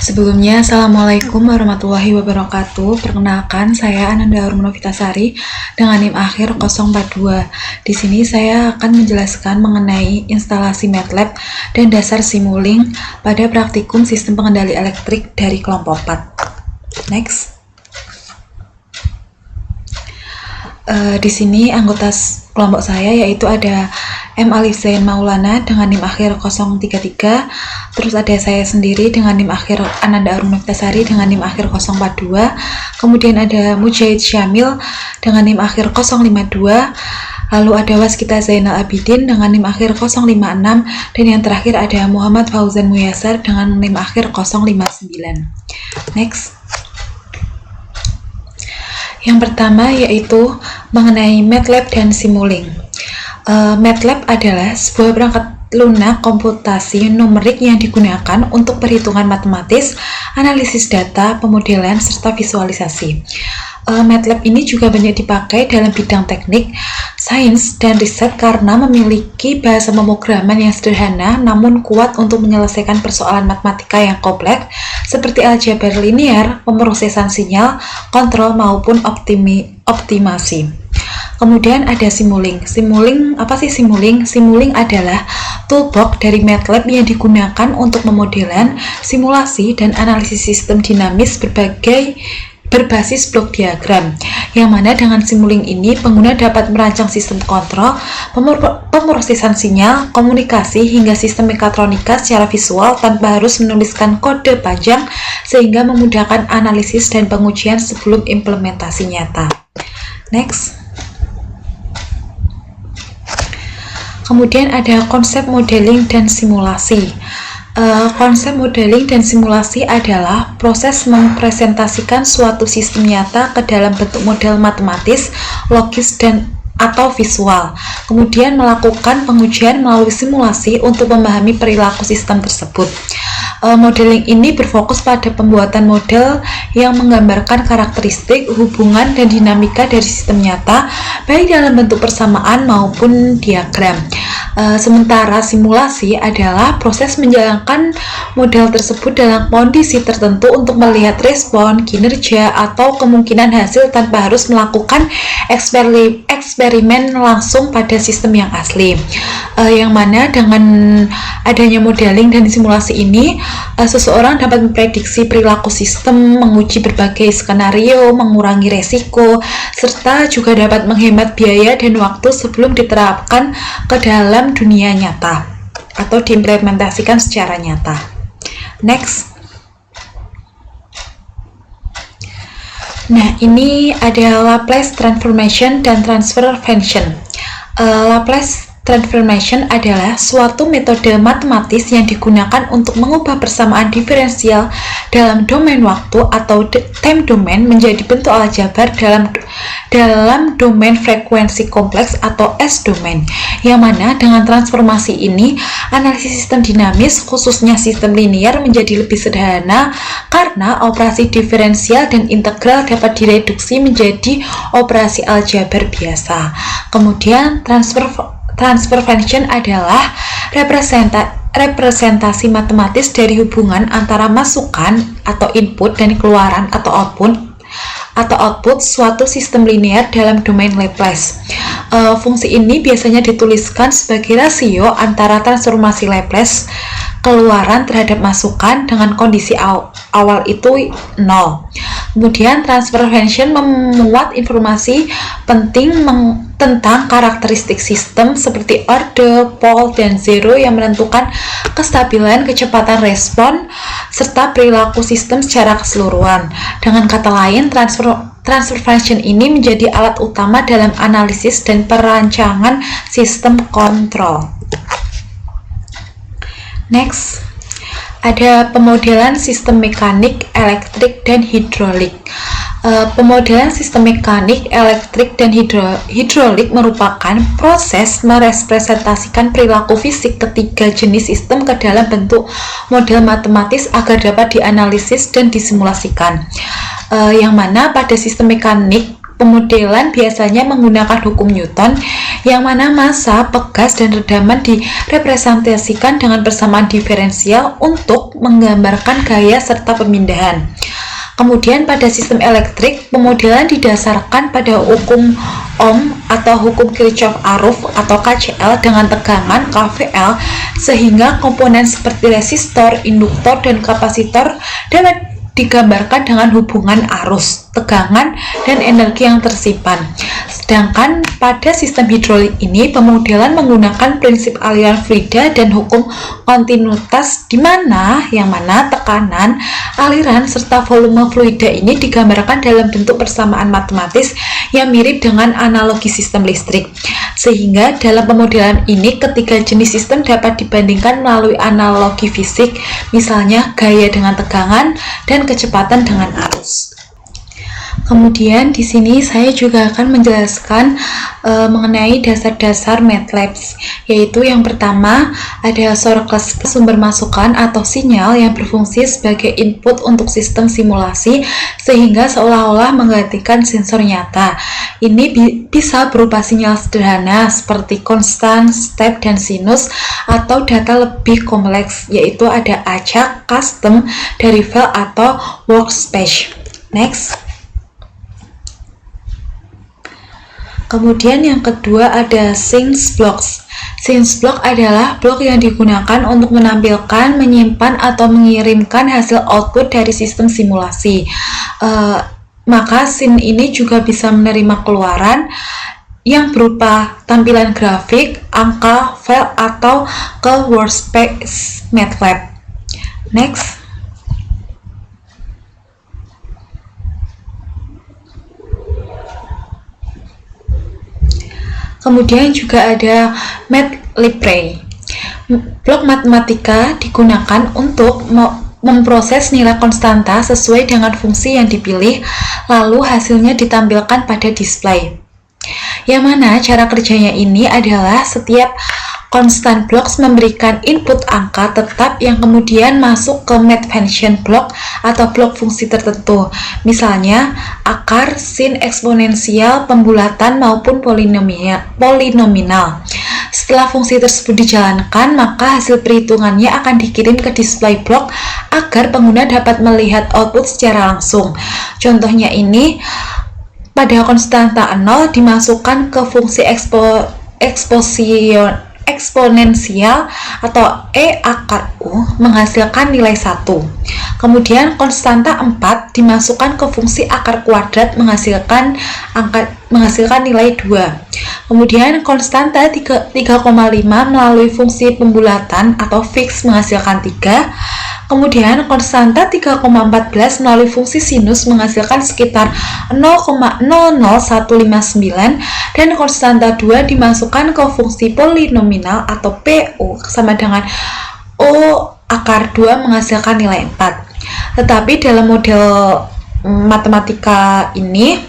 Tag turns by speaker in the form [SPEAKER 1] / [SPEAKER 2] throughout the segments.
[SPEAKER 1] Sebelumnya, Assalamualaikum warahmatullahi wabarakatuh. Perkenalkan, saya Ananda Harmonovitasari dengan NIM akhir 042. Di sini saya akan menjelaskan mengenai instalasi MATLAB dan dasar Simulink pada praktikum sistem pengendali elektrik dari kelompok 4. Next. Di sini anggota kelompok saya yaitu ada M. Alif Zain Maulana dengan NIM akhir 033, terus ada saya sendiri dengan NIM akhir Ananda Harmonovitasari dengan NIM akhir 042, kemudian ada Mujahid Syamil dengan NIM akhir 052, lalu ada Waskita Zainal Abidin dengan NIM akhir 056, dan yang terakhir ada Muhammad Fauzan Muyasar dengan NIM akhir 059. Next. Yang pertama yaitu mengenai MATLAB dan Simulink. MATLAB adalah sebuah perangkat lunak komputasi numerik yang digunakan untuk perhitungan matematis, analisis data, pemodelan, serta visualisasi. MATLAB ini juga banyak dipakai dalam bidang teknik, sains, dan riset karena memiliki bahasa pemrograman yang sederhana namun kuat untuk menyelesaikan persoalan matematika yang kompleks seperti aljabar linear, pemrosesan sinyal, kontrol, maupun optimasi. Kemudian ada Simulink. Apa sih Simulink? Simulink adalah toolbox dari MATLAB yang digunakan untuk pemodelan, simulasi, dan analisis sistem dinamis berbasis blok diagram, yang mana dengan Simulink ini pengguna dapat merancang sistem kontrol, pemrosesan sinyal, komunikasi, hingga sistem mekatronika secara visual tanpa harus menuliskan kode panjang, sehingga memudahkan analisis dan pengujian sebelum implementasi nyata. Next. Kemudian ada konsep modeling dan simulasi. Konsep modeling dan simulasi adalah proses mempresentasikan suatu sistem nyata ke dalam bentuk model matematis, logis, atau visual. Kemudian melakukan pengujian melalui simulasi untuk memahami perilaku sistem tersebut. Modeling ini berfokus pada pembuatan model yang menggambarkan karakteristik, hubungan, dan dinamika dari sistem nyata, baik dalam bentuk persamaan maupun diagram. Sementara simulasi adalah proses menjalankan model tersebut dalam kondisi tertentu untuk melihat respon, kinerja, atau kemungkinan hasil tanpa harus melakukan eksperimen langsung pada sistem yang asli. Yang mana dengan adanya modeling dan simulasi ini, seseorang dapat memprediksi perilaku sistem, menguji berbagai skenario, mengurangi resiko, serta juga dapat menghemat biaya dan waktu sebelum diterapkan ke dalam dunia nyata atau diimplementasikan secara nyata. Next. Nah, ini ada Laplace transformation dan transfer function. Laplace transformation adalah suatu metode matematis yang digunakan untuk mengubah persamaan diferensial dalam domain waktu atau time domain menjadi bentuk aljabar dalam domain frekuensi kompleks atau S domain, yang mana dengan transformasi ini analisis sistem dinamis khususnya sistem linear menjadi lebih sederhana karena operasi diferensial dan integral dapat direduksi menjadi operasi aljabar biasa. Kemudian transfer function adalah representasi matematis dari hubungan antara masukan atau input dan keluaran atau output suatu sistem linear dalam domain Laplace. Fungsi ini biasanya dituliskan sebagai rasio antara transformasi Laplace keluaran terhadap masukan dengan kondisi awal itu 0. Kemudian transfer function memuat informasi penting tentang karakteristik sistem seperti order, pole, dan zero yang menentukan kestabilan, kecepatan respon, serta perilaku sistem secara keseluruhan. Dengan kata lain, transfer function ini menjadi alat utama dalam analisis dan perancangan sistem kontrol. Next. Ada pemodelan sistem mekanik, elektrik, dan hidrolik. Pemodelan sistem mekanik, elektrik, dan hidrolik merupakan proses merepresentasikan perilaku fisik ketiga jenis sistem ke dalam bentuk model matematis agar dapat dianalisis dan disimulasikan. Yang mana pada sistem mekanik pemodelan biasanya menggunakan hukum Newton, yang mana massa, pegas, dan redaman direpresentasikan dengan persamaan diferensial untuk menggambarkan gaya serta pemindahan. Kemudian pada sistem elektrik, pemodelan didasarkan pada hukum Ohm atau hukum Kirchhoff-Aruf atau KCL dengan tegangan KVL, sehingga komponen seperti resistor, induktor, dan kapasitor dapat digambarkan dengan hubungan arus, tegangan, dan energi yang tersimpan. Sedangkan pada sistem hidrolik ini, pemodelan menggunakan prinsip aliran fluida dan hukum kontinuitas, yang mana tekanan, aliran, serta volume fluida ini digambarkan dalam bentuk persamaan matematis yang mirip dengan analogi sistem listrik. Sehingga dalam pemodelan ini, ketiga jenis sistem dapat dibandingkan melalui analogi fisik, misalnya gaya dengan tegangan dan kecepatan dengan arus. Kemudian di sini saya juga akan menjelaskan mengenai dasar-dasar MATLAB, yaitu yang pertama ada source sumber masukan atau sinyal yang berfungsi sebagai input untuk sistem simulasi sehingga seolah-olah menggantikan sensor nyata. Ini bisa berupa sinyal sederhana seperti konstan, step, dan sinus, atau data lebih kompleks yaitu ada acak, custom, dari file atau workspace. Next. Kemudian yang kedua ada scenes blocks. Scenes block adalah blok yang digunakan untuk menampilkan, menyimpan, atau mengirimkan hasil output dari sistem simulasi. Maka scene ini juga bisa menerima keluaran yang berupa tampilan grafik, angka, file, atau ke workspace MATLAB. Next. Kemudian juga ada MATLIBRARY. Blok matematika digunakan untuk memproses nilai konstanta sesuai dengan fungsi yang dipilih, lalu hasilnya ditampilkan pada display. Yang mana cara kerjanya ini adalah setiap constant blocks memberikan input angka tetap yang kemudian masuk ke math function block atau blok fungsi tertentu, misalnya akar, sin, eksponensial, pembulatan, maupun polinominal. Setelah fungsi tersebut dijalankan, maka hasil perhitungannya akan dikirim ke display block agar pengguna dapat melihat output secara langsung. Contohnya ini, pada konstanta 0 dimasukkan ke fungsi eksponensial atau E akar U menghasilkan nilai 1. Kemudian konstanta 4 dimasukkan ke fungsi akar kuadrat menghasilkan nilai 2. Kemudian konstanta 3,5 melalui fungsi pembulatan atau fix menghasilkan 3. Kemudian konstanta 3,14 melalui fungsi sinus menghasilkan sekitar 0,00159 dan konstanta 2 dimasukkan ke fungsi polinominal atau PU sama dengan O akar 2 menghasilkan nilai 4. Tetapi dalam model matematika ini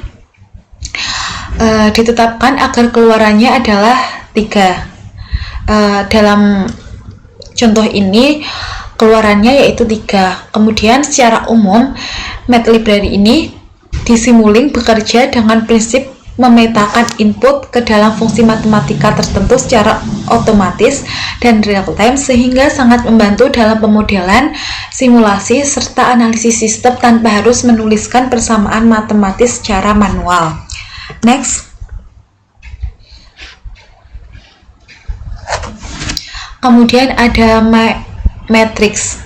[SPEAKER 1] ditetapkan agar keluarannya adalah 3. Dalam contoh ini keluarannya yaitu 3. Kemudian secara umum MATLIBRARY ini disimuling bekerja dengan prinsip memetakan input ke dalam fungsi matematika tertentu secara otomatis dan real time sehingga sangat membantu dalam pemodelan, simulasi, serta analisis sistem tanpa harus menuliskan persamaan matematis secara manual. Next. Kemudian ada matrix.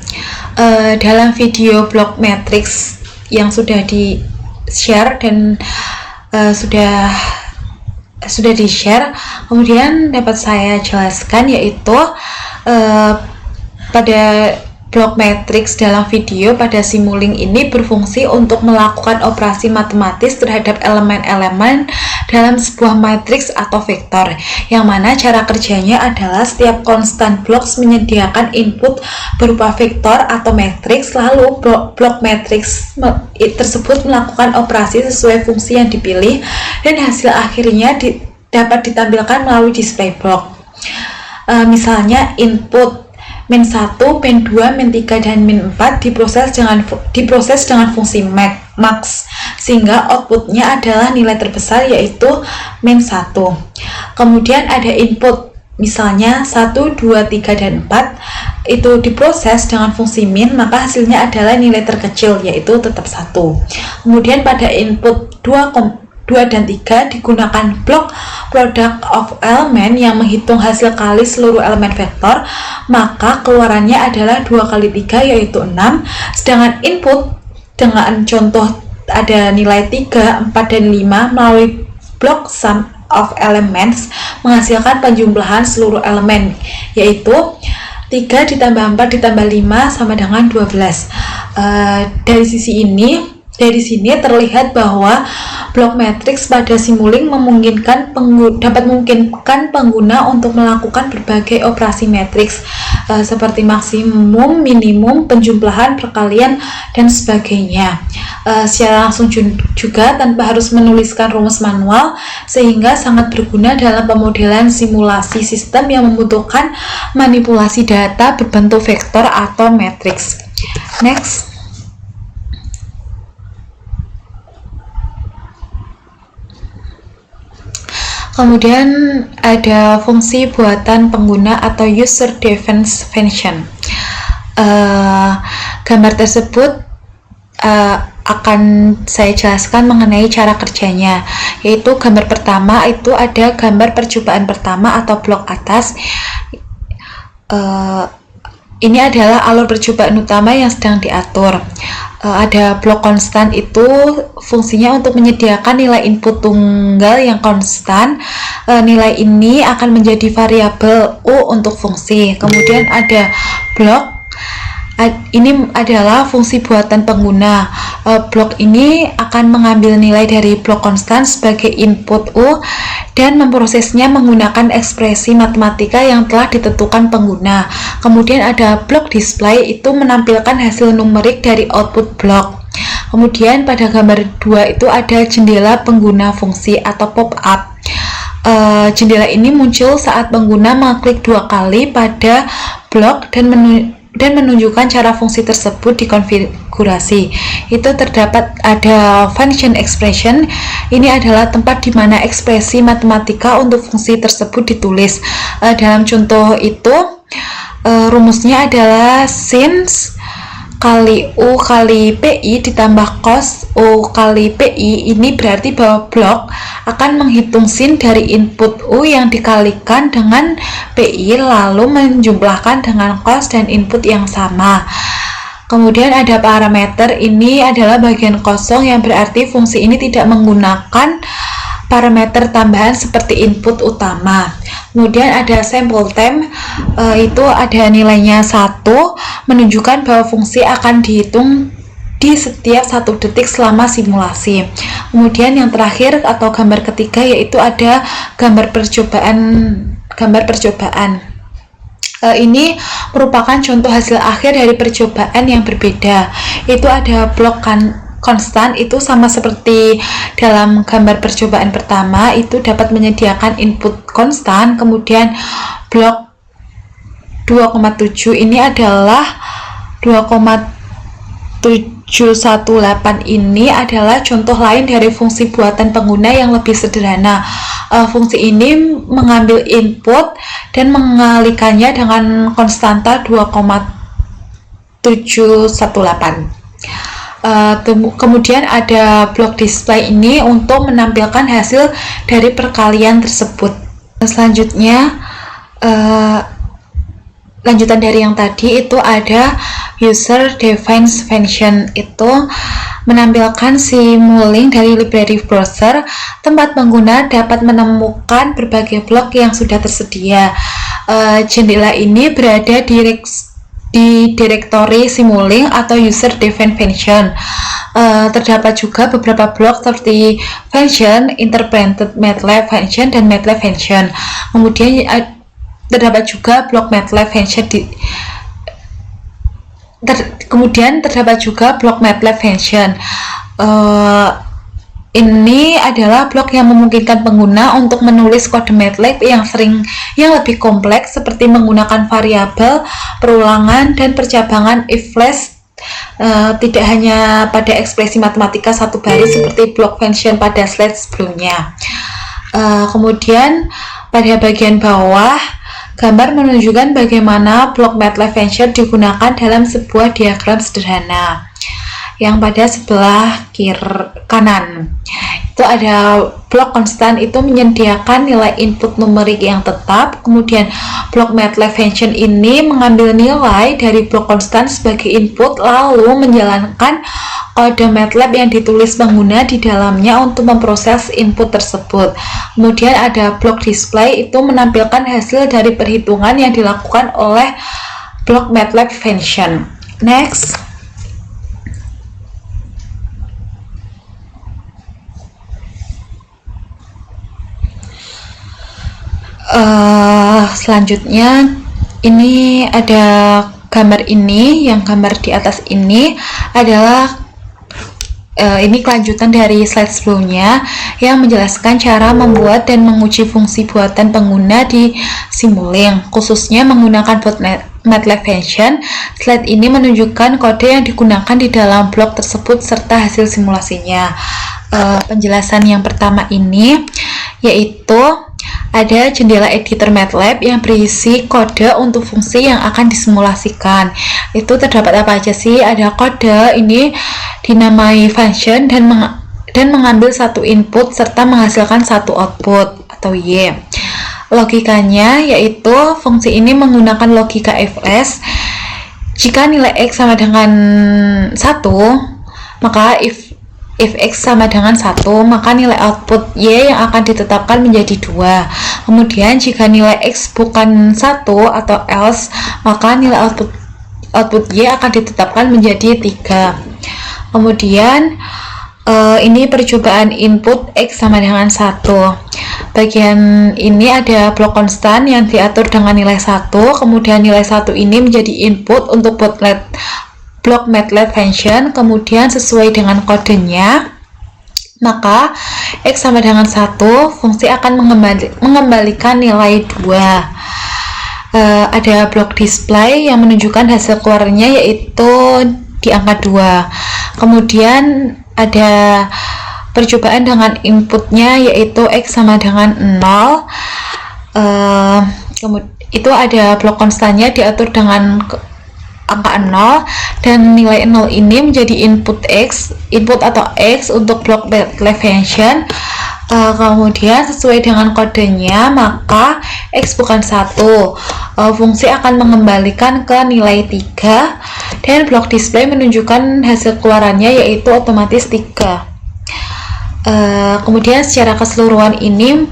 [SPEAKER 1] Dalam video blog matrix yang sudah di share dan sudah di share, kemudian dapat saya jelaskan yaitu pada blok matrix dalam video pada Simulink ini berfungsi untuk melakukan operasi matematis terhadap elemen-elemen dalam sebuah matriks atau vektor, yang mana cara kerjanya adalah setiap constant blocks menyediakan input berupa vektor atau matriks, lalu blok matriks tersebut melakukan operasi sesuai fungsi yang dipilih dan hasil akhirnya dapat ditampilkan melalui display block. Misalnya input min 1, min 2, min 3, dan min 4 diproses dengan fungsi max, sehingga outputnya adalah nilai terbesar yaitu min 1. Kemudian ada input, misalnya 1, 2, 3, dan 4 itu diproses dengan fungsi min, maka hasilnya adalah nilai terkecil yaitu tetap 1. Kemudian pada input 2 dan 3 digunakan blok product of element yang menghitung hasil kali seluruh elemen vektor, maka keluarannya adalah 2 kali 3 yaitu 6. Sedangkan input dengan contoh ada nilai 3, 4, dan 5 melalui blok sum of elements menghasilkan penjumlahan seluruh elemen, yaitu 3 ditambah 4 ditambah 5 sama dengan 12. Dari sini terlihat bahwa blok matriks pada Simulink dapat memungkinkan pengguna untuk melakukan berbagai operasi matriks seperti maksimum, minimum, penjumlahan, perkalian, dan sebagainya secara langsung juga tanpa harus menuliskan rumus manual, sehingga sangat berguna dalam pemodelan simulasi sistem yang membutuhkan manipulasi data berbentuk vektor atau matriks. Next. Kemudian ada fungsi buatan pengguna atau user defined function. Gambar tersebut akan saya jelaskan mengenai cara kerjanya, yaitu gambar pertama itu ada gambar percobaan pertama atau blok atas. Ini adalah alur percobaan utama yang sedang diatur. Ada blok konstan, itu fungsinya untuk menyediakan nilai input tunggal yang konstan. Nilai ini akan menjadi variabel U untuk fungsi. Kemudian ada blok, ini adalah fungsi buatan pengguna. Blok ini akan mengambil nilai dari blok konstan sebagai input U dan memprosesnya menggunakan ekspresi matematika yang telah ditentukan pengguna. Kemudian ada blok display, itu menampilkan hasil numerik dari output blok. Kemudian pada gambar 2 itu ada jendela pengguna fungsi atau pop-up. Jendela ini muncul saat pengguna mengklik 2 kali pada blok dan menunjukkan cara fungsi tersebut dikonfigurasi. Itu terdapat ada function expression. Ini adalah tempat di mana ekspresi matematika untuk fungsi tersebut ditulis. Dalam contoh itu rumusnya adalah sin kali U kali PI ditambah cos U kali PI. Ini berarti bahwa blok akan menghitung sin dari input U yang dikalikan dengan PI lalu menjumlahkan dengan cos dan input yang sama. Kemudian ada parameter, ini adalah bagian kosong yang berarti fungsi ini tidak menggunakan parameter tambahan seperti input utama. Kemudian ada sample time, itu ada nilainya 1, menunjukkan bahwa fungsi akan dihitung di setiap 1 detik selama simulasi. Kemudian yang terakhir atau gambar ketiga yaitu ada gambar percobaan. Ini merupakan contoh hasil akhir dari percobaan yang berbeda. Itu ada blok konstan, itu sama seperti dalam gambar percobaan pertama, itu dapat menyediakan input konstan. Kemudian blok 2,7 ini adalah 2,718, ini adalah contoh lain dari fungsi buatan pengguna yang lebih sederhana. Fungsi ini mengambil input dan mengalikannya dengan konstanta 2,718. Kemudian ada blok display ini untuk menampilkan hasil dari perkalian tersebut. Selanjutnya lanjutan dari yang tadi itu ada user defined function, itu menampilkan Simulink dari library browser. Tempat pengguna dapat menemukan berbagai blok yang sudah tersedia. Jendela ini berada di direktori Simulink atau user defined function. Terdapat juga beberapa blok seperti function, interpreted MATLAB function, dan MATLAB function. Kemudian terdapat juga blok MATLAB function Ini adalah blok yang memungkinkan pengguna untuk menulis kode MATLAB yang lebih kompleks seperti menggunakan variabel, perulangan, dan percabangan if-flash, tidak hanya pada ekspresi matematika satu baris seperti blok function pada slide sebelumnya. Kemudian pada bagian bawah gambar menunjukkan bagaimana blok MATLAB function digunakan dalam sebuah diagram sederhana. Yang pada sebelah kanan itu ada blok konstan, itu menyediakan nilai input numerik yang tetap. Kemudian blok MATLAB function ini mengambil nilai dari blok konstan sebagai input lalu menjalankan kode MATLAB yang ditulis pengguna di dalamnya untuk memproses input tersebut. Kemudian ada blok display, itu menampilkan hasil dari perhitungan yang dilakukan oleh blok MATLAB function. Next. Selanjutnya ini ada gambar ini, yang gambar di atas ini adalah ini kelanjutan dari slide sebelumnya yang menjelaskan cara membuat dan menguji fungsi buatan pengguna di Simulink, khususnya menggunakan MATLAB function. Slide ini menunjukkan kode yang digunakan di dalam blok tersebut serta hasil simulasinya. Penjelasan yang pertama ini yaitu ada jendela editor MATLAB yang berisi kode untuk fungsi yang akan disimulasikan. Itu terdapat apa aja sih? Ada kode ini dinamai function dan mengambil satu input serta menghasilkan satu output atau Y. Logikanya yaitu fungsi ini menggunakan logika if-else. Jika nilai X sama dengan 1, maka if X sama dengan 1, maka nilai output Y yang akan ditetapkan menjadi 2. Kemudian jika nilai X bukan 1 atau else, maka nilai output Y akan ditetapkan menjadi 3. Kemudian ini percobaan input X sama dengan 1. Bagian ini ada blok konstan yang diatur dengan nilai 1. Kemudian nilai 1 ini menjadi input untuk blok MATLAB function. Kemudian sesuai dengan kodenya, maka X sama dengan 1, fungsi akan mengembalikan nilai 2. Ada blok display yang menunjukkan hasil keluarnya yaitu di angka 2. Kemudian ada percobaan dengan inputnya yaitu X sama dengan 0. Itu ada blok konstannya diatur dengan angka 0 dan nilai 0 ini menjadi input atau X untuk blok MATLAB function. Kemudian sesuai dengan kodenya, maka X bukan 1, fungsi akan mengembalikan ke nilai 3 dan blok display menunjukkan hasil keluarannya yaitu otomatis 3. Kemudian secara keseluruhan ini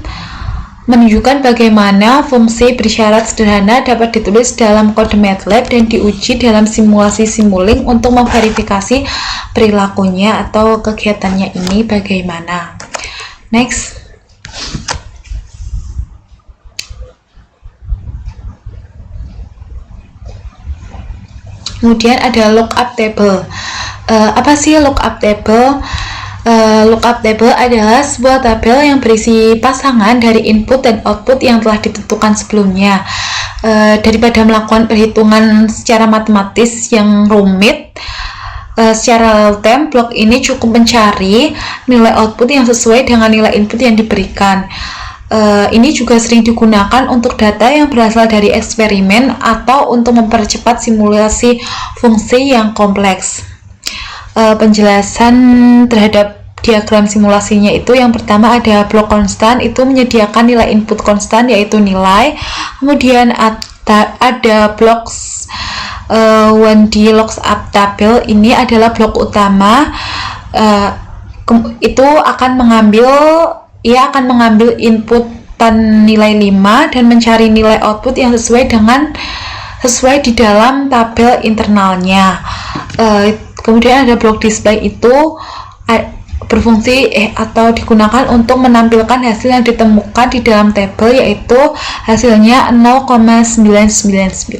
[SPEAKER 1] menunjukkan bagaimana fungsi bersyarat sederhana dapat ditulis dalam kode MATLAB dan diuji dalam simulasi Simulink untuk memverifikasi perilakunya atau kegiatannya ini bagaimana. Next. Kemudian ada lookup table. Apa sih lookup table? Lookup table adalah sebuah tabel yang berisi pasangan dari input dan output yang telah ditentukan sebelumnya. Daripada melakukan perhitungan secara matematis yang rumit, secara real time, blok ini cukup mencari nilai output yang sesuai dengan nilai input yang diberikan. Ini juga sering digunakan untuk data yang berasal dari eksperimen atau untuk mempercepat simulasi fungsi yang kompleks. Penjelasan terhadap diagram simulasinya itu yang pertama ada blok konstan, itu menyediakan nilai input konstan yaitu nilai. Kemudian ada blok 1D lookup table, ini adalah blok utama. Itu akan mengambil inputan nilai 5 dan mencari nilai output yang sesuai di dalam tabel internalnya. Kemudian ada blok display, itu berfungsi atau digunakan untuk menampilkan hasil yang ditemukan di dalam tabel yaitu hasilnya 0,999.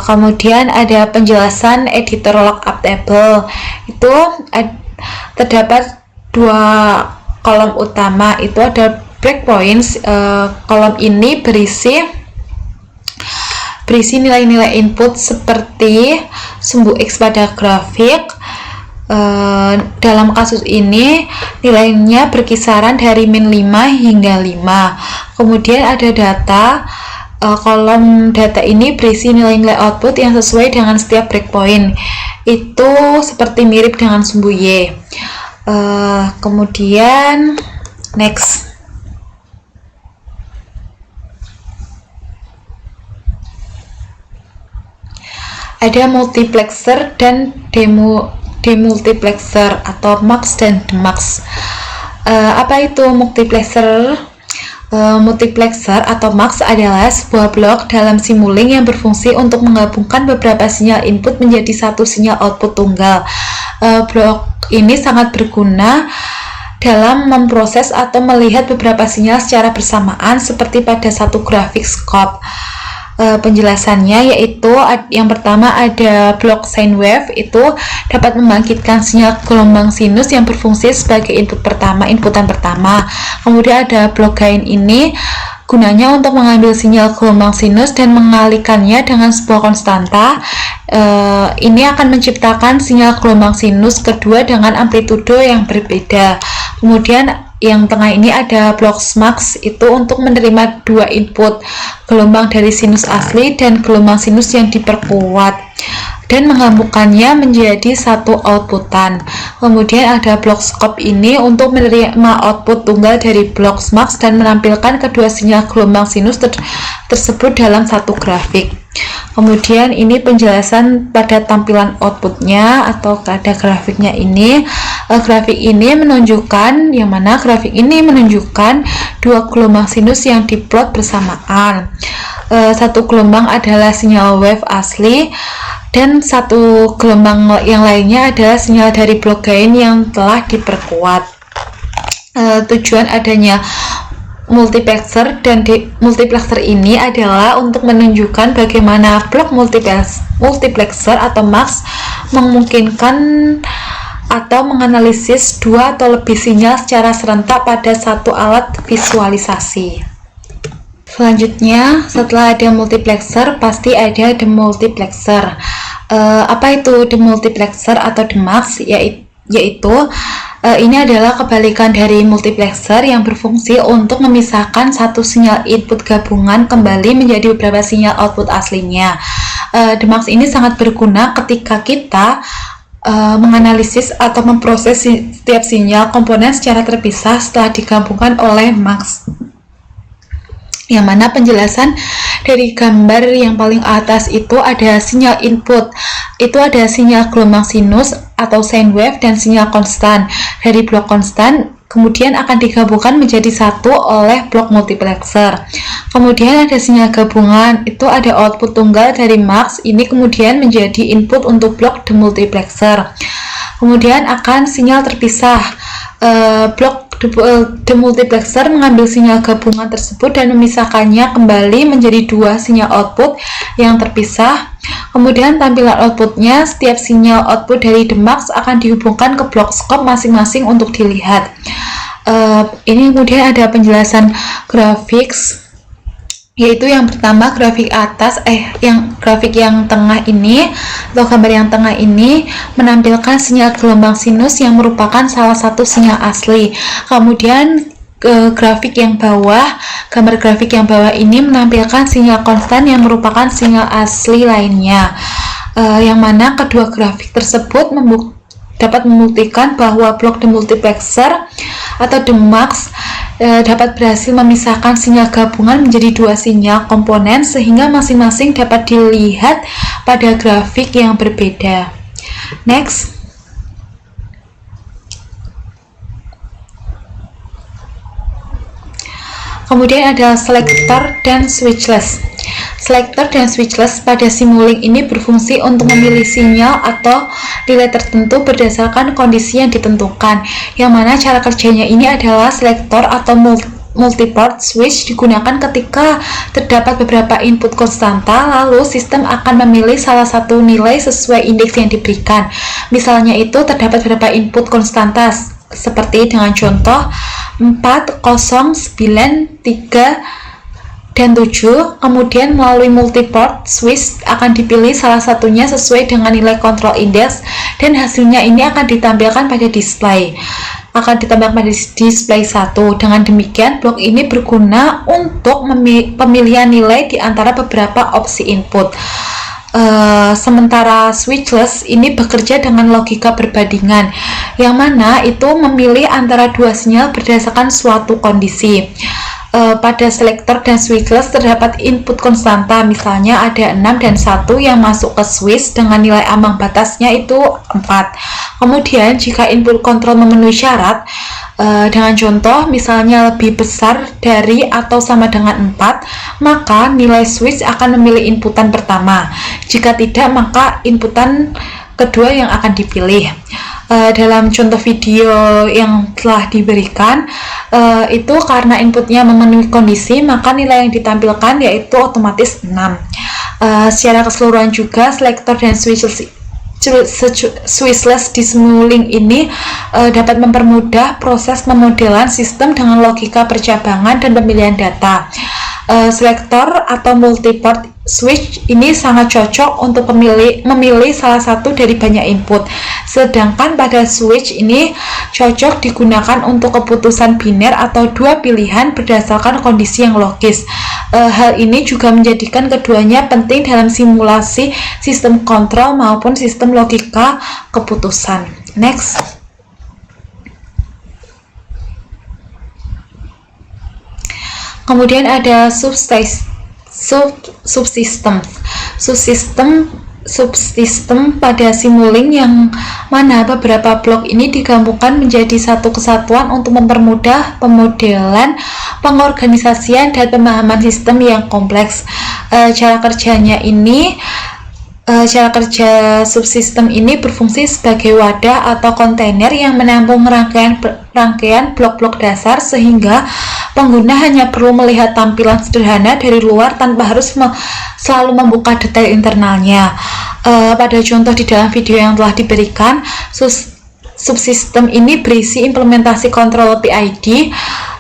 [SPEAKER 1] Kemudian ada penjelasan editor lookup table, itu terdapat dua kolom utama, itu ada breakpoints. Kolom ini berisi nilai-nilai input seperti sumbu X pada grafik. Dalam kasus ini nilainya berkisaran dari min 5 hingga 5. Kemudian ada data. Kolom data ini berisi nilai-nilai output yang sesuai dengan setiap breakpoint. Itu seperti mirip dengan sumbu Y. Kemudian next, ada multiplexer dan demultiplexer atau mux dan demux. Apa itu multiplexer? Multiplexer atau mux adalah sebuah blok dalam Simulink yang berfungsi untuk menggabungkan beberapa sinyal input menjadi satu sinyal output tunggal. Blok ini sangat berguna dalam memproses atau melihat beberapa sinyal secara bersamaan seperti pada satu grafik scope. Penjelasannya yaitu yang pertama ada blok sine wave, itu dapat membangkitkan sinyal gelombang sinus yang berfungsi sebagai inputan pertama. Kemudian ada blok gain, ini gunanya untuk mengambil sinyal gelombang sinus dan mengalihkannya dengan sebuah konstanta. Ini akan menciptakan sinyal gelombang sinus kedua dengan amplitudo yang berbeda. Kemudian yang tengah ini ada blok mux, itu untuk menerima dua input, gelombang dari sinus asli dan gelombang sinus yang diperkuat, dan menggabungkannya menjadi satu outputan. Kemudian ada blok scope, ini untuk menerima output tunggal dari blok mux dan menampilkan kedua sinyal gelombang sinus tersebut dalam satu grafik. Kemudian ini penjelasan pada tampilan outputnya atau pada grafiknya ini. Grafik ini menunjukkan, yang mana grafik ini menunjukkan dua gelombang sinus yang diplot bersamaan. Satu gelombang adalah sinyal wave asli dan satu gelombang yang lainnya adalah sinyal dari blok gain yang telah diperkuat. Tujuan adanya multiplexer dan multiplexer ini adalah untuk menunjukkan bagaimana blok multiplexer atau mux memungkinkan atau menganalisis dua atau lebih sinyal secara serentak pada satu alat visualisasi. Selanjutnya, setelah ada multiplexer, pasti ada demultiplexer. Apa itu demultiplexer atau demux? Yaitu ini adalah kebalikan dari multiplexer yang berfungsi untuk memisahkan satu sinyal input gabungan kembali menjadi beberapa sinyal output aslinya. Demux ini sangat berguna ketika kita menganalisis atau memproses setiap sinyal komponen secara terpisah setelah digabungkan oleh mux. Yang mana penjelasan dari gambar yang paling atas itu ada sinyal input, itu ada sinyal gelombang sinus atau sine wave dan sinyal konstan. Dari blok konstan kemudian akan digabungkan menjadi satu oleh blok multiplexer. Kemudian ada sinyal gabungan, itu ada output tunggal dari mux, ini kemudian menjadi input untuk blok demultiplexer. Kemudian akan sinyal terpisah. Blok demultiplexer mengambil sinyal gabungan tersebut dan memisahkannya kembali menjadi dua sinyal output yang terpisah. Kemudian tampilan outputnya, setiap sinyal output dari demux akan dihubungkan ke blok scope masing-masing untuk dilihat. Ini kemudian ada penjelasan grafik, yaitu yang pertama grafik atas, grafik yang tengah ini atau gambar yang tengah ini menampilkan sinyal gelombang sinus yang merupakan salah satu sinyal asli. Kemudian grafik yang bawah, gambar grafik yang bawah ini menampilkan sinyal konstan yang merupakan sinyal asli lainnya. Yang mana kedua grafik tersebut dapat membuktikan bahwa blok demultiplexer atau demux dapat berhasil memisahkan sinyal gabungan menjadi dua sinyal komponen sehingga masing-masing dapat dilihat pada grafik yang berbeda. Next. Kemudian ada selector dan switchless. Selector dan switchless pada Simulink ini berfungsi untuk memilih sinyal atau nilai tertentu berdasarkan kondisi yang ditentukan. Yang mana cara kerjanya ini adalah selector atau multiport switch digunakan ketika terdapat beberapa input konstanta, lalu sistem akan memilih salah satu nilai sesuai indeks yang diberikan. Misalnya itu terdapat beberapa input konstanta seperti dengan contoh 4, 0, 9, 3, dan 7. Kemudian melalui multiport switch akan dipilih salah satunya sesuai dengan nilai control index, dan hasilnya ini akan ditampilkan pada display. Display 1. Dengan demikian, blok ini berguna untuk pemilihan nilai di antara beberapa opsi input. Sementara switchless ini bekerja dengan logika perbandingan, yang mana itu memilih antara dua sinyal berdasarkan suatu kondisi. Pada selektor dan switchless terdapat input konstanta, misalnya ada 6 dan 1 yang masuk ke switch dengan nilai ambang batasnya itu 4. Kemudian jika input kontrol memenuhi syarat, dengan contoh misalnya lebih besar dari atau sama dengan 4, maka nilai switch akan memilih inputan pertama. Jika tidak, maka inputan kedua yang akan dipilih. Dalam contoh video yang telah diberikan, itu karena inputnya memenuhi kondisi, maka nilai yang ditampilkan yaitu otomatis 6. Secara keseluruhan juga selektor dan switchless disimulink ini dapat mempermudah proses pemodelan sistem dengan logika percabangan dan pemilihan data. Selektor atau multiport switch ini sangat cocok untuk memilih salah satu dari banyak input, sedangkan pada switch ini cocok digunakan untuk keputusan biner atau dua pilihan berdasarkan kondisi yang logis. Hal ini juga menjadikan keduanya penting dalam simulasi sistem kontrol maupun sistem logika keputusan. Next. Kemudian ada subsistem pada Simulink, yang mana beberapa blok ini digabungkan menjadi satu kesatuan untuk mempermudah pemodelan, pengorganisasian, dan pemahaman sistem yang kompleks. Cara kerja subsistem ini berfungsi sebagai wadah atau kontainer yang menampung rangkaian blok-blok dasar, sehingga pengguna hanya perlu melihat tampilan sederhana dari luar tanpa harus selalu membuka detail internalnya. Pada contoh di dalam video yang telah diberikan, subsistem ini berisi implementasi kontrol PID,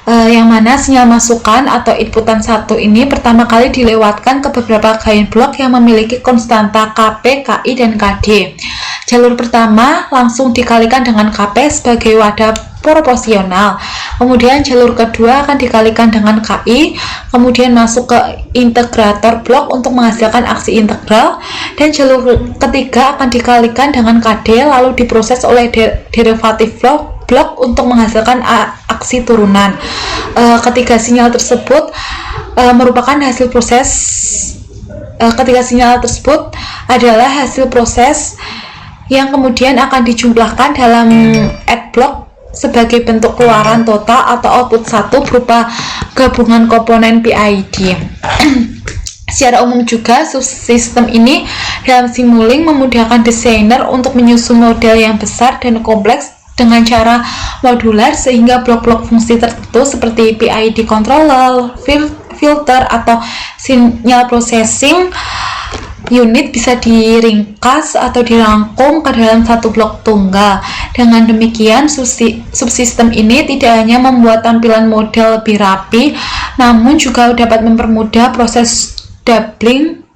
[SPEAKER 1] yang mana sinyal masukan atau inputan satu ini pertama kali dilewatkan ke beberapa gain blok yang memiliki konstanta KP, KI, dan KD. Jalur pertama langsung dikalikan dengan KP sebagai wadah proporsional. Kemudian jalur kedua akan dikalikan dengan KI, kemudian masuk ke integrator blok untuk menghasilkan aksi integral, dan jalur ketiga akan dikalikan dengan KD lalu diproses oleh derivatif blok untuk menghasilkan aksi turunan. Ketiga sinyal tersebut adalah hasil proses yang kemudian akan dijumlahkan dalam add block sebagai bentuk keluaran total atau output 1 berupa gabungan komponen PID. Secara umum juga, subsistem ini dalam Simulink memudahkan desainer untuk menyusun model yang besar dan kompleks dengan cara modular, sehingga blok-blok fungsi tertentu seperti PID controller, filter, atau sinyal processing unit bisa diringkas atau dirangkum ke dalam satu blok tunggal. Dengan demikian, subsistem ini tidak hanya membuat tampilan model lebih rapi, namun juga dapat mempermudah proses doubling,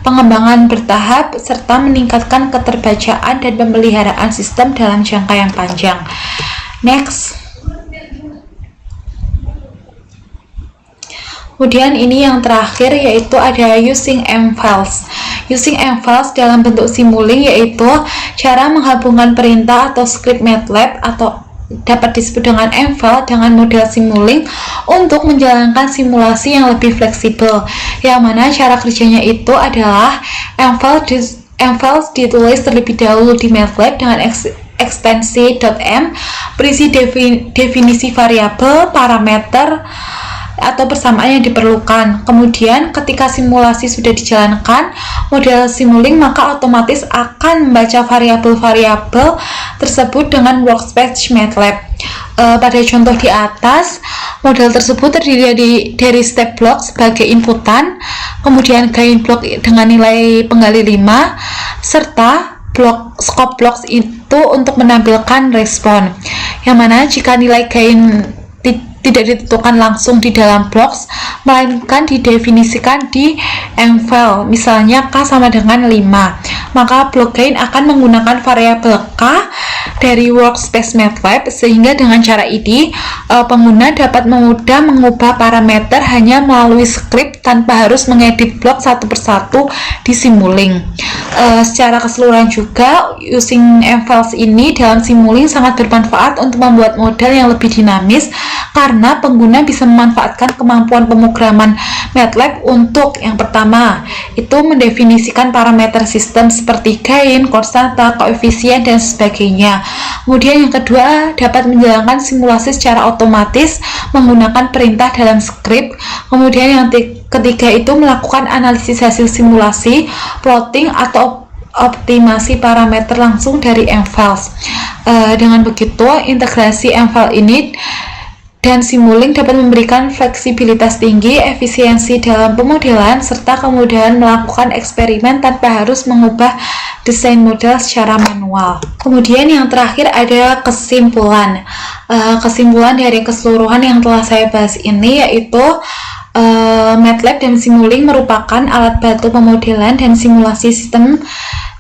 [SPEAKER 1] pengembangan bertahap, serta meningkatkan keterbacaan dan pemeliharaan sistem dalam jangka yang panjang. Next. Kemudian ini yang terakhir yaitu ada using M-files. Using M-files dalam bentuk Simulink yaitu cara menghubungkan perintah atau script MATLAB atau dapat disebut dengan M-file dengan model Simulink untuk menjalankan simulasi yang lebih fleksibel, yang mana cara kerjanya itu adalah M-files ditulis terlebih dahulu di MATLAB dengan ekstensi .m berisi definisi variabel, parameter, atau persamaan yang diperlukan. Kemudian ketika simulasi sudah dijalankan model Simulink, maka otomatis akan membaca variabel-variabel tersebut dengan workspace MATLAB. Pada contoh di atas, model tersebut terdiri dari step block sebagai inputan, kemudian gain block dengan nilai penggali 5, serta scope blocks itu untuk menampilkan respon, yang mana jika nilai gain tidak ditentukan langsung di dalam blocks, melainkan didefinisikan di mfile, misalnya K sama dengan 5, maka block gain akan menggunakan variabel K dari workspace MATLAB, sehingga dengan cara ini pengguna dapat mudah mengubah parameter hanya melalui script tanpa harus mengedit blok satu persatu di Simulink. Secara keseluruhan juga, using mfiles ini dalam Simulink sangat bermanfaat untuk membuat model yang lebih dinamis, karena pengguna bisa memanfaatkan kemampuan pemrograman MATLAB untuk yang pertama, itu mendefinisikan parameter sistem seperti gain, konstanta, koefisien, dan sebagainya. Kemudian yang kedua, dapat menjalankan simulasi secara otomatis menggunakan perintah dalam script. Kemudian yang ketiga itu melakukan analisis hasil simulasi, plotting, atau optimasi parameter langsung dari mfiles. Dengan begitu, integrasi mfile ini dan Simulink dapat memberikan fleksibilitas tinggi, efisiensi dalam pemodelan, serta kemudahan melakukan eksperimen tanpa harus mengubah desain model secara manual. Kemudian yang terakhir ada kesimpulan. Kesimpulan dari keseluruhan yang telah saya bahas ini yaitu MATLAB dan Simulink merupakan alat bantu pemodelan dan simulasi sistem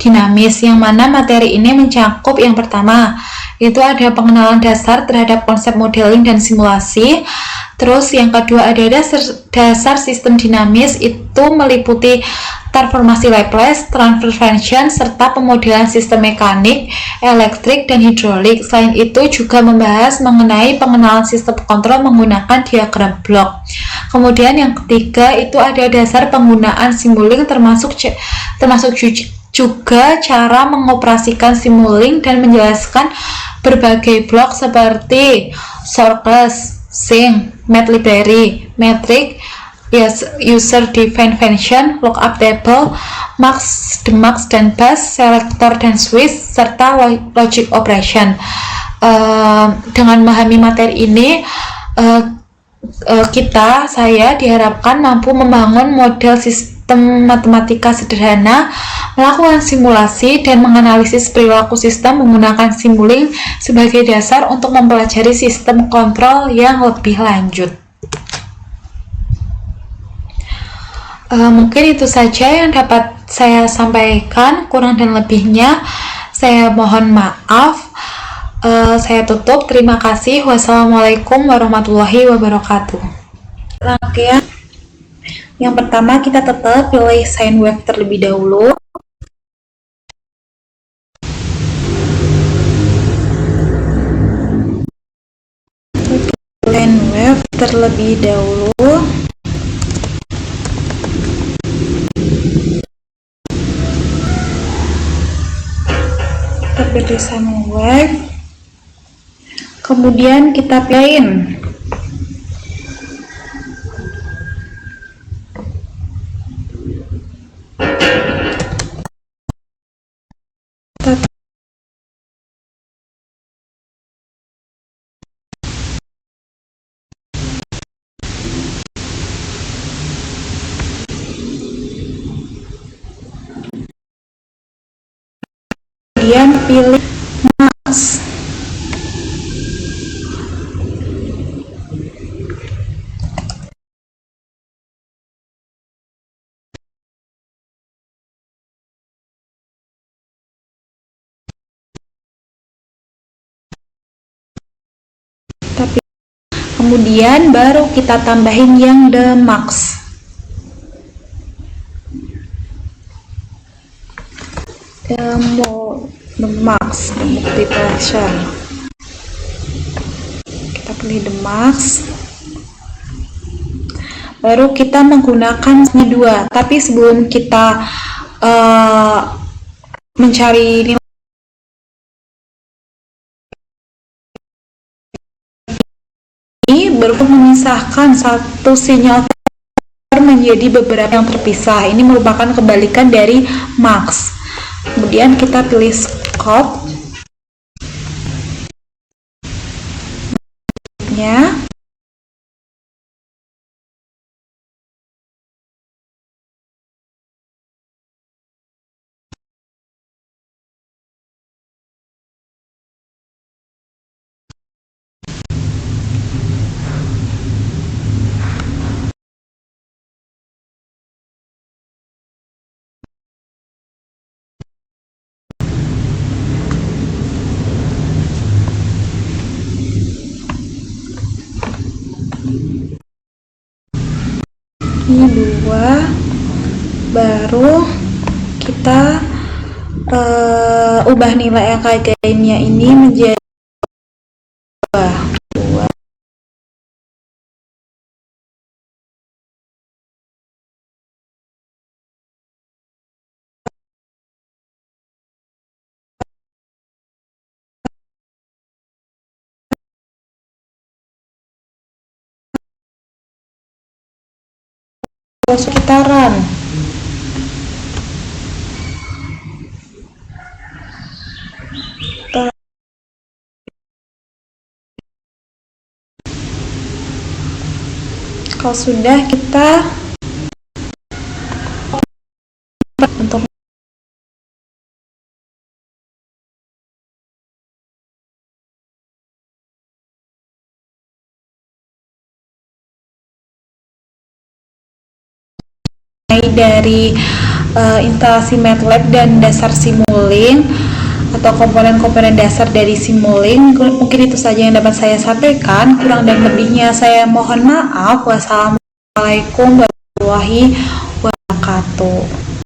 [SPEAKER 1] dinamis, yang mana materi ini mencakup yang pertama, itu ada pengenalan dasar terhadap konsep modeling dan simulasi. Terus yang kedua ada dasar sistem dinamis, itu meliputi transformasi Laplace, transfer function, serta pemodelan sistem mekanik, elektrik, dan hidrolik. Selain itu juga membahas mengenai pengenalan sistem kontrol menggunakan diagram blok. Kemudian yang ketiga itu ada dasar penggunaan Simulink, termasuk juga cara mengoperasikan Simulink dan menjelaskan berbagai blok seperti source, sink, MATLIbrary, metric, user defined function, lookup table, max, demax, dan bus, selector dan switch, serta logic operation. Dengan memahami materi ini, saya diharapkan mampu membangun model sistem matematika sederhana, melakukan simulasi, dan menganalisis perilaku sistem menggunakan Simulink sebagai dasar untuk mempelajari sistem kontrol yang lebih lanjut. Mungkin itu saja yang dapat saya sampaikan, kurang dan lebihnya saya mohon maaf. Saya tutup, terima kasih. Wassalamualaikum warahmatullahi wabarakatuh. Rangkaian yang pertama, kita tetap pilih sine wave terlebih dahulu. Sine wave terlebih dahulu. Kita pilih sine wave. Kemudian kita plane. Kemudian pilih max. Kemudian baru kita tambahin yang demax. Demax multiplication. Kita pilih demax. Baru kita menggunakan 2. Tapi sebelum kita mencari nilai ini, berfungsi memisahkan satu sinyal menjadi beberapa yang terpisah. Ini merupakan kebalikan dari mux. Kemudian kita pilih scope nya. Ini 2, baru kita ubah nilai angka gainnya ini menjadi 2. Sekitaran. Kalau sudah, kita untuk dari instalasi MATLAB dan dasar Simulink atau komponen-komponen dasar dari Simulink. Mungkin itu saja yang dapat saya sampaikan. Kurang dan lebihnya saya mohon maaf. Wassalamualaikum warahmatullahi wabarakatuh.